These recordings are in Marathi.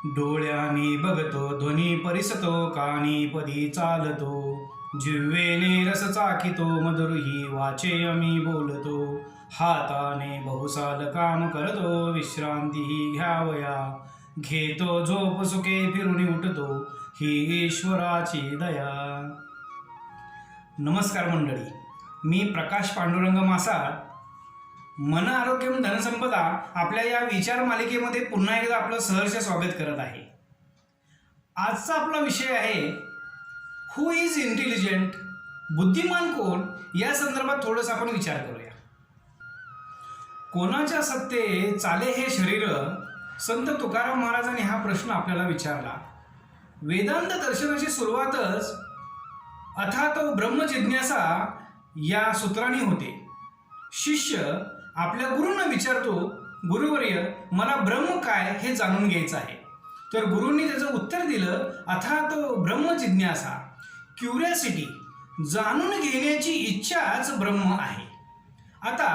डोळ्यानी बघतो ध्वनी परिसतो, कानी पदी चालतो, जिव्हेने रस चाकितो, मधुरही वाचे आम्ही बोलतो, हाताने बहुसाल काम करतो, विश्रांतीही घ्यावया, घेतो झोप सुखे फिरून उठतो, ही ईश्वराची दया. नमस्कार मंडळी, मी प्रकाश पांडुरंग मासाळ. मन आरोग्यम धनसंपदा आपल्या या विचार मालिकेमध्ये पुन्हा एकदा आपलं सहर्ष स्वागत करत आहे. आजचा आपला विषय आहे हु इज इंटेलिजंट, बुद्धिमान कोण, या संदर्भात थोडंसं आपण विचार करूया. कोणाच्या सत्ते चाले हे शरीर, संत तुकाराम महाराजांनी हा प्रश्न आपल्याला विचारला. वेदांत दर्शनाची सुरुवातच अथातो ब्रह्म जिज्ञासा या सूत्राने होते. शिष्य आपल्या गुरूंना विचारतो, गुरुवर्य मला ब्रह्म काय हे जाणून घ्यायचं आहे. तर गुरूंनी त्याचं उत्तर दिलं, अथातो ब्रह्म जिज्ञासा, क्युरियासिटी, जाणून घेण्याची इच्छाच ब्रह्म आहे. आता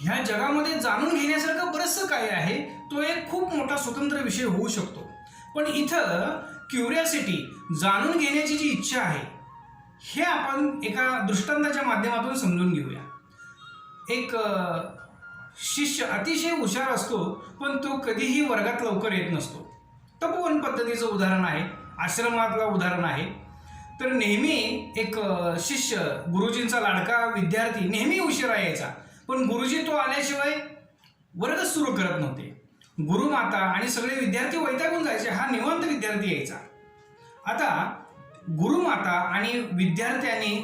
ह्या जगामध्ये जाणून घेण्यासारखं बरंचसं काय आहे, तो एक खूप मोठा स्वतंत्र विषय होऊ शकतो. पण इथं क्युरियासिटी, जाणून घेण्याची जी इच्छा आहे, हे आपण एका दृष्टांताच्या माध्यमातून समजून घेऊया. एक शिष्य अतिशय हुशार असतो, पण तो कधीही वर्गात लवकर येत नसतो. तपोवन पद्धतीचं उदाहरण आहे, आश्रमातलं उदाहरण आहे. तर नेहमी एक शिष्य, गुरुजींचा लाडका विद्यार्थी, नेहमी उशिरा यायचा, पण गुरुजी तो आल्याशिवाय वर्ग सुरू करत नव्हते. गुरुमाता आणि सगळे विद्यार्थी वैतागून जायचे, हा निवांत विद्यार्थी यायचा. आता गुरुमाता आणि विद्यार्थ्यांनी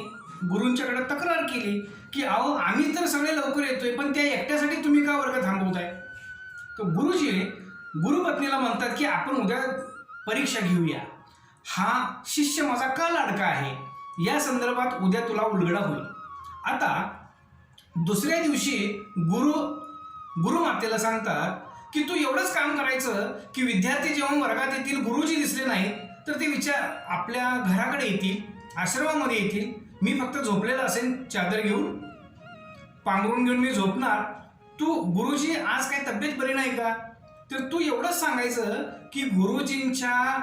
गुरूंच्याकडे तक्रार केली की अहो, आम्ही तर सगळे लवकर येतोय, पण त्या एकट्यासाठी तुम्ही का वर्ग थांबवताय. तर गुरुजी गुरुपत्नीला म्हणतात की आपण उद्या परीक्षा घेऊया, हा शिष्य माझा का लाडका आहे या संदर्भात उद्या तुला उलगडा होईल. आता दुसऱ्या दिवशी गुरुमातेला सांगतात की तू एवढंच काम करायचं की विद्यार्थी जेव्हा वर्गात येतील, गुरुजी दिसले नाही तर ते आपल्या घराकडे येतील, आश्रमामध्ये येतील, मी फक्त झोपलेला असेल, चादर घेऊन पांघरून घेऊन मी झोपणार, तू गुरुजी आज काही तब्येत बरी नाही का. तर तू एवढंच सांगायचं की गुरुजींच्या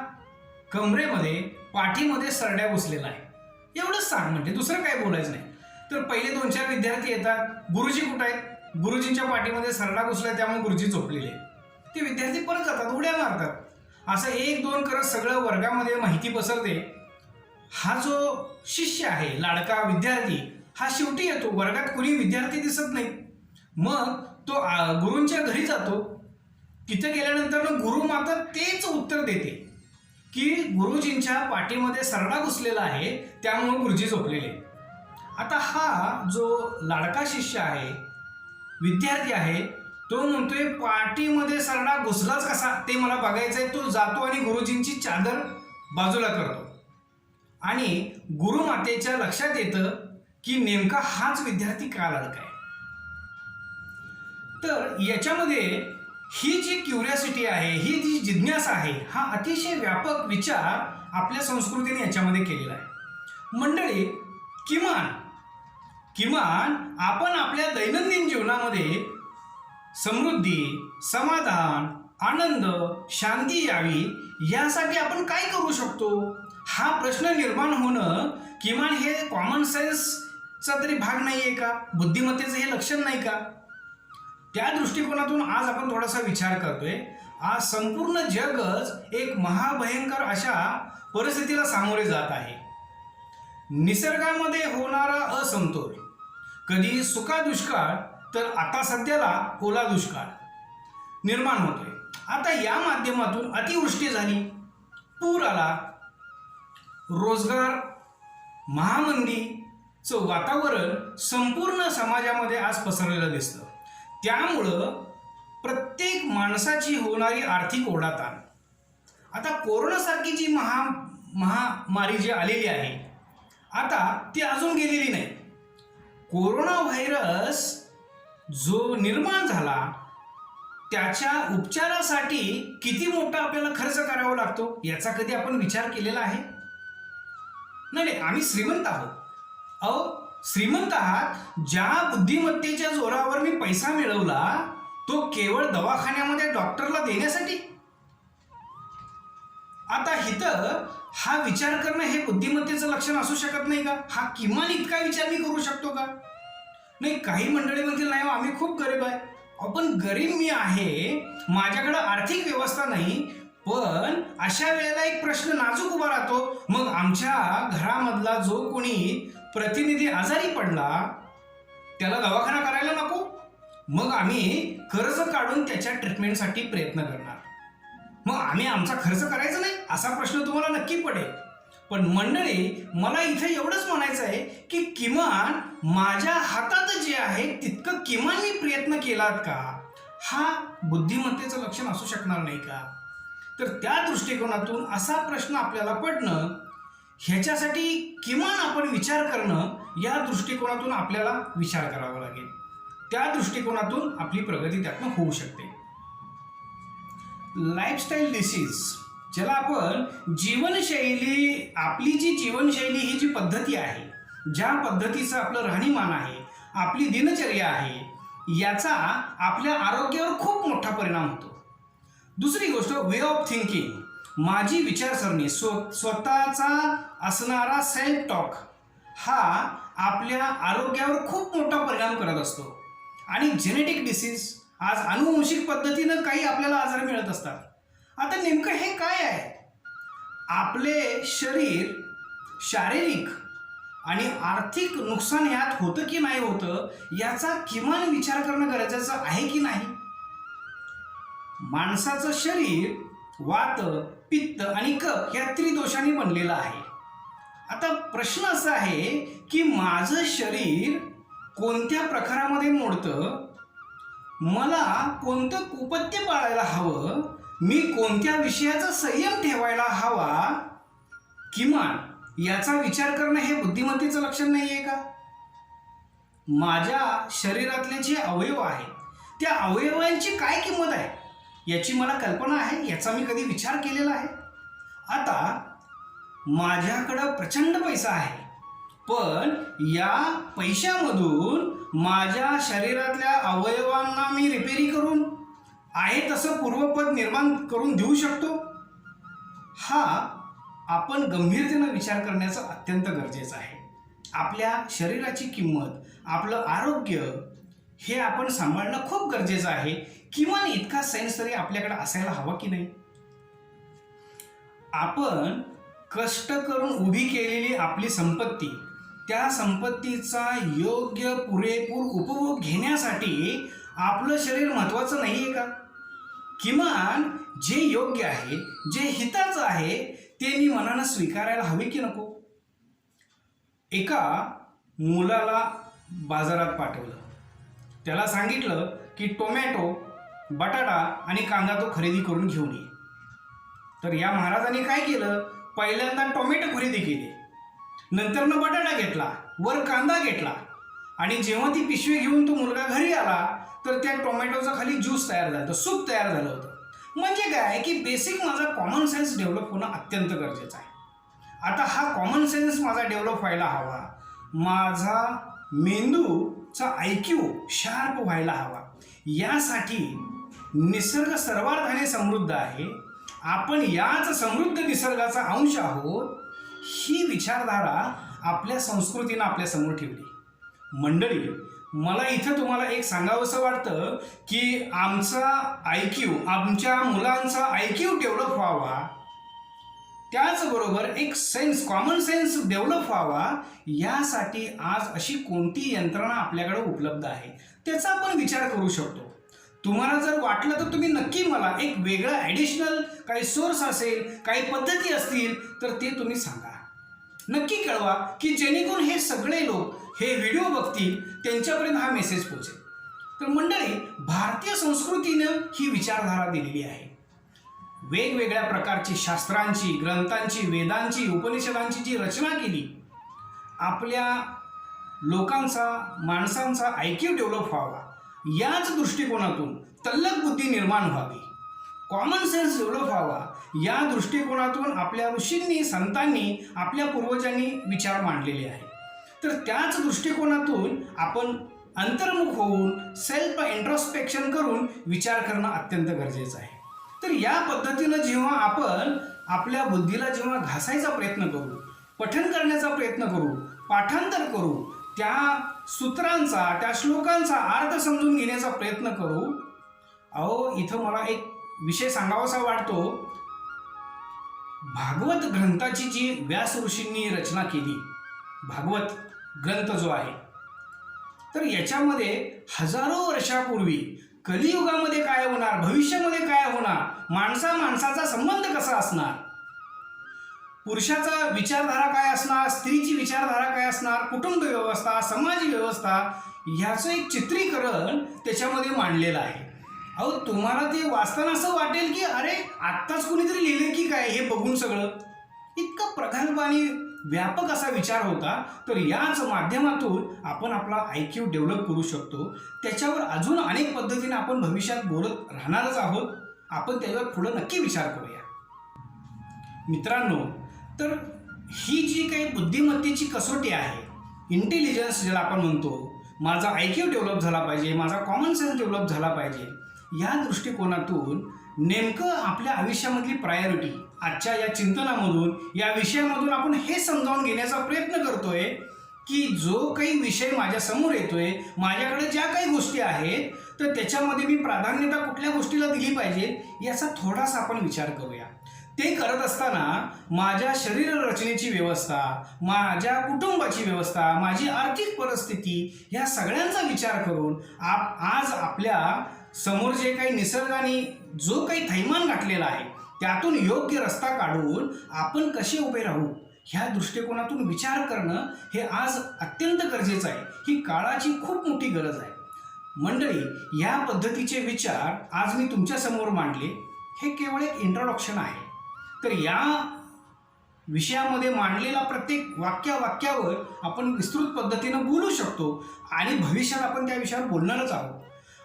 कमरेमध्ये, पाठीमध्ये सरड्या बसलेला आहे, एवढंच सांग. म्हणजे दुसरं काय बोलायचं नाही. तर पहिले 2-4 विद्यार्थी येतात, गुरुजी कुठं आहेत, गुरुजींच्या पाठीमध्ये सरडा घुसलाय, त्यामुळे गुरुजी झोपलेले. ते विद्यार्थी परत जातात, उड्या मारतात. असं 1-2 करत सगळं वर्गामध्ये माहिती पसरते. हा जो शिष्य आहे, लाडका विद्यार्थी, हा शेवटी येतो, वर्गात कुणी विद्यार्थी दिसत नाही. मग तो गुरूंच्या घरी जातो. तिथे गेल्यानंतर गुरुमाता तेच उत्तर देते की गुरुजींच्या पाठीमध्ये सरडा घुसलेला आहे, त्यामुळे गुरुजी झोपलेले. आता हा जो लाडका शिष्य आहे, विद्यार्थी आहे, तो म्हणतोय पाठीमध्ये सरडा घुसलाच कसा ते मला बघायचंय. तो जातो आणि गुरुजींची चादर बाजूला करतो आणि गुरुमातेच्या लक्षात येतं की नेमका हाच विद्यार्थी का लाडका आहे. तर याच्यामध्ये ही जी क्युरियासिटी आहे, ही जी जिज्ञासा आहे, हा अतिशय व्यापक विचार आपल्या संस्कृतीने याच्यामध्ये केलेला आहे. मंडळी, किमान आपण आपल्या दैनंदिन जीवनामध्ये समृद्धी, समाधान, आनंद, शांती यावी यासाठी आपण काय करू शकतो, हा प्रश्न निर्माण होणं किमान हे कॉमन सेन्सचा तरी भाग नाही आहे का, बुद्धिमत्तेचं हे लक्षण नाही का. त्या दृष्टिकोनातून आज आपण थोडासा विचार करतोय. आज संपूर्ण जगच एक महाभयंकर अशा परिस्थितीला सामोरे जात आहे. निसर्गामध्ये होणारा असमतोल, कधी सुका दुष्काळ, तर आता सध्याला ओला दुष्काळ निर्माण होतोय. आता या माध्यमातून अतिवृष्टी झाली, पूर आला, रोजगार, महामंदीचं वातावरण संपूर्ण समाजामध्ये आज पसरलेलं दिसतं. त्यामुळं प्रत्येक माणसाची होणारी आर्थिक ओढाताण, आता कोरोनासारखी जी महामारी जी आलेली आहे, आता ती अजून गेलेली नाही. कोरोना व्हायरस जो निर्माण झाला, त्याच्या उपचारासाठी किती मोठा आपल्याला खर्च करावा लागतो याचा कधी आपण विचार केलेला आहे. नाही, आम्ही श्रीमंत आहोत. श्रीमंत आहात, ज्या बुद्धिमत्तेच्या जोरावर मी पैसा मिळवला तो केवळ दवाखान्यामध्ये डॉक्टरला देण्यासाठी. आता इथं हा विचार करणं हे बुद्धिमत्तेचं लक्षण असू शकत नाही का? हा किमान इतका विचार मी करू शकतो का? नाही, काही मंडळी म्हणतील नाही आम्ही खूप गरीब आहे. पण गरीब मी आहे, माझ्याकडे आर्थिक व्यवस्था नाही, पण अशा वेळेला एक प्रश्न नाजूक उभा राहतो, मग आमच्या घरामधला जो कोणी प्रतिनिधी आजारी पडला त्याला दवाखाना करायला नको? मग आम्ही कर्ज काढून त्याच्या ट्रीटमेंटसाठी प्रयत्न करणार. मग आम्ही आमचा खर्च करायचा नाही असा प्रश्न तुम्हाला नक्की पडेल. पण मंडळी, मला इथे एवढंच म्हणायचं आहे की किमान माझ्या हातात जे आहे तितकं किमान मी प्रयत्न केलात का? हा बुद्धिमत्तेचं लक्षण असू शकणार नाही का? तर त्या दृष्टिकोनातून असा प्रश्न आपल्याला पडणं, ह्याच्यासाठी किमान आपण विचार करणं, या दृष्टिकोनातून आपल्याला विचार करावा लागेल. त्या दृष्टिकोनातून आपली प्रगती त्यातनं होऊ शकते. लाईफस्टाईल डिसीज, ज्याला आपण जीवनशैली, आपली जी जीवनशैली ही जी पद्धती आहे, ज्या पद्धतीचं आपलं राहणीमान आहे, आपली दिनचर्या आहे, याचा आपल्या आरोग्यावर खूप मोठा परिणाम होतो. दुसरी गोष्ट, वे ऑफ थिंकिंग, माझी विचारसरणी, स्वतःचा असणारा सेल्फ टॉक, हा आपल्या आरोग्यावर खूप मोठा परिणाम करत असतो. आणि जेनेटिक डिसीज, आज अनुवंशिक पद्धतीनं काही आपल्याला आजार मिळत असतात. आता नेमकं हे काय आहे? आपले शरीर शारीरिक आणि आर्थिक नुकसान यात होतं की नाही होतं, याचा किमान विचार करणं गरजेचं आहे की नाही? माणसाचं शरीर वात, पित्त आणि कफ या त्रिदोषांनी बनलेलं आहे. आता प्रश्न असा आहे की माझं शरीर कोणत्या प्रकारामध्ये मोडतं, मला कोणतं कुपथ्य पाळायला हवं, मी कोणत्या विषयाचा संयम ठेवायला हवा, किमान याचा विचार करणं हे बुद्धिमत्तेचं लक्षण नाही आहे का? माझ्या शरीरातले जे अवयव आहेत, त्या अवयवांची काय किंमत आहे याची मला कल्पना आहे, याचा मी कधी विचार केलेला आहे? आता माझ्याकडं प्रचंड पैसा आहे, पण या पैशामधून माझ्या शरीरातल्या अवयवांना मी रिपेरी करून आहे तसं पूर्वपद निर्माण करून देऊ शकतो? हा आपण गंभीरतेनं विचार करण्याचं अत्यंत गरजेचं आहे. आपल्या शरीराची किंमत, आपलं आरोग्य हे आपण सांभाळणं खूप गरजेचं आहे. किमान इतका सेन्स तरी आपल्याकडे असायला हवा की नाही? आपण कष्ट करून उभी केलेली आपली संपत्ती, त्या संपत्तीचा योग्य पुरेपूर उपभोग घेण्यासाठी आपलं शरीर महत्त्वाचं नाही आहे का? किमान जे योग्य आहे, जे हिताचं आहे, ते मी मनानं स्वीकारायला हवे की नको? एका मुलाला बाजारात पाठवलं, त्याला सांगितलं की टोमॅटो, बटाटा आणि कांदा तो खरेदी करून घेऊन ये. तर या महाराजांनी काय केलं? पहिल्यांदा टोमॅटो खरेदी केली, नंतरनं बटाटा घेतला, वर कांदा घेतला, आणि जेव्हा ती पिशवी घेऊन तो मुलगा घरी आला तर त्या टोमॅटोचा खाली ज्यूस तयार झाला होता, सूप तयार झालं होतं. म्हणजे काय की बेसिक माझा कॉमन सेन्स डेव्हलप होणं अत्यंत गरजेचं आहे. आता हा कॉमन सेन्स माझा डेव्हलप व्हायला हवा, माझा मेंदूचा IQ शार्प व्हायला हवा. यासाठी निसर्ग सर्वार्थाने समृद्ध आहे, आपण याच समृद्ध निसर्गाचा अंश आहोत, ही विचारधारा आपल्या संस्कृतीनं आपल्या समोर ठेवली. मंडळी, मला इथं तुम्हाला एक सांगावंसं वाटतं की आमचा IQ, आमच्या मुलांचा IQ डेव्हलप व्हावा, त्याचबरोबर एक सेन्स, कॉमन सेन्स डेव्हलप व्हावा, यासाठी आज अशी कोणती यंत्रणा आपल्याकडे उपलब्ध आहे त्याचा आपण विचार करू शकतो. तुम्हाला जर वाटलं तर तुम्ही नक्की मला एक वेगळा ॲडिशनल काही सोर्स असेल, काही पद्धती असतील तर ते तुम्ही सांगा, नक्की कळवा, की जेणेकरून हे सगळे लोक हे व्हिडिओ बघतील, त्यांच्यापर्यंत हा मेसेज पोहोचेल. तर मंडळी, भारतीय संस्कृतीनं ही विचारधारा दिलेली आहे. वेगवेगळ्या प्रकारची शास्त्रांची, ग्रंथांची, वेदांची, उपनिषदांची जी रचना केली, आपल्या लोकांचा, माणसांचा IQ डेव्हलप व्हावा, याच दृष्टिकोनातून तल्लख बुद्धी निर्माण व्हावी, कॉमन सेन्स डेव्हलप व्हावा, या दृष्टिकोनातून आपल्या ऋषींनी, संतांनी, आपल्या पूर्वजांनी विचार मांडलेले आहे. तर त्याच दृष्टिकोनातून आपण अंतर्मुख होऊन सेल्फ इंट्रोस्पेक्शन करून विचार करणं अत्यंत गरजेचं आहे. तर या पद्धतीनं जेव्हा आपण आपल्या बुद्धीला जेव्हा घासायचा प्रयत्न करू, पठण करण्याचा प्रयत्न करू, पाठांतर करू, त्या सूत्रांचा, त्या श्लोकांचा अर्थ समजून घेण्याचा प्रयत्न करू. अहो, इथं मला एक विषय सांगावासा वाटतो. भागवत ग्रंथाची जी व्यास ऋषींनी रचना केली, भागवत ग्रंथ जो आहे, तर याच्यामध्ये हजारो वर्षापूर्वी कलियुगामध्ये काय होणार, भविष्यामध्ये काय होणार, माणसाचा संबंध कसा असणार, पुरुषाचा विचारधारा काय असणार, स्त्रीची विचारधारा काय असणार, कुटुंब व्यवस्था, समाज व्यवस्था, ह्याचं एक चित्रीकरण त्याच्यामध्ये मांडलेलं आहे. अहो, तुम्हाला ते वाचताना असं वाटेल की अरे आत्ताच कुणीतरी लिहिले की काय हे बघून सगळं. इतका प्रगल्भ आणि व्यापक असा विचार होता. तर याच माध्यमातून आपण आपला IQ डेव्हलप करू शकतो. त्याच्यावर अजून अनेक पद्धतीने आपण भविष्यात बोलत राहणारच आहोत. आपण त्याच्यावर पुढे नक्की विचार करूया. मित्रांनो, तर ही जी काही बुद्धिमत्तेची कसोटी आहे, इंटेलिजन्स ज्याला आपण म्हणतो, माझा IQ डेव्हलप झाला पाहिजे, माझा कॉमन सेन्स डेव्हलप झाला पाहिजे, या दृष्टिकोनातून नेमकं आपल्या आयुष्यामधली प्रायोरिटी आजच्या या चिंतनामधून, या विषयामधून आपण हे समजावून घेण्याचा प्रयत्न करतोय की जो काही विषय माझ्या समोर येतोय, माझ्याकडे ज्या काही गोष्टी आहेत, तर त्याच्यामध्ये मी प्राधान्यता कुठल्या गोष्टीला दिली पाहिजे याचा थोडासा आपण विचार करूया. ते करत असताना माझ्या शरीर रचनेची व्यवस्था, माझ्या कुटुंबाची व्यवस्था, माझी आर्थिक परिस्थिती, या सगळ्यांचा विचार करून आज आपल्या समोर जे काही निसर्गाने जो काही थैमान गाठलेला आहे, त्यातून योग्य रस्ता काढून आपण कसे उभे राहू, ह्या दृष्टिकोनातून विचार करणं हे आज अत्यंत गरजेचं आहे. ही काळाची खूप मोठी गरज आहे. मंडळी, या पद्धतीचे विचार आज मी तुमच्या समोर मांडले. हे केवळ एक इंट्रोडक्शन आहे. तर या विषयामध्ये मांडलेला प्रत्येक वाक्यावर आपण विस्तृत पद्धतीनं बोलू शकतो आणि भविष्यात आपण त्या विषयावर बोलणारच आहोत.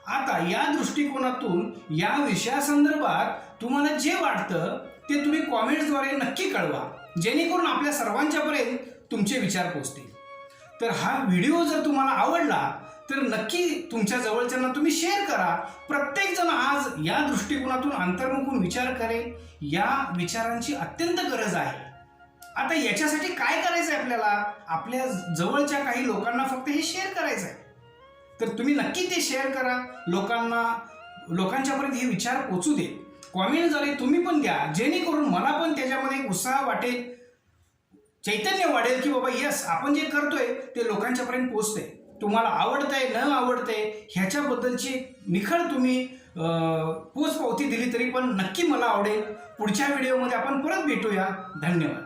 आता या दृष्टिकोनातून या विषयासंदर्भात तुम्हाला जे वाटतं ते तुम्ही कॉमेंट्सद्वारे नक्की कळवा, जेणेकरून आपल्या सर्वांच्यापर्यंत तुमचे विचार पोहोचतील. तर हा व्हिडिओ जर तुम्हाला आवडला तर नक्की तुमच्या जवळच्यांना तुम्ही शेअर करा. प्रत्येकजण आज या दृष्टिकोनातून अंतर्मुखून विचार करेल. या विचारांची अत्यंत गरज आहे. आता याच्यासाठी काय करायचं आहे आपल्याला? आपल्या जवळच्या काही लोकांना फक्त हे शेअर करायचं आहे. तर तुम्ही नक्की ते शेअर करा. लोकांच्यापर्यंत हे विचार पोचू दे. कॉमेंटद्वारे तुम्ही पण द्या, जेणेकरून मला पण त्याच्यामध्ये एक उत्साह वाटेल, चैतन्य वाढेल की बाबा यस, आपण जे करतोय ते लोकांच्यापर्यंत पोचतंय. तुम्हाला आवडतंय न आवडतंय ह्याच्याबद्दलची निखळ तुम्ही पोचपावती दिली तरी पण नक्की मला आवडेल. पुढच्या व्हिडिओमध्ये आपण परत भेटूया. धन्यवाद.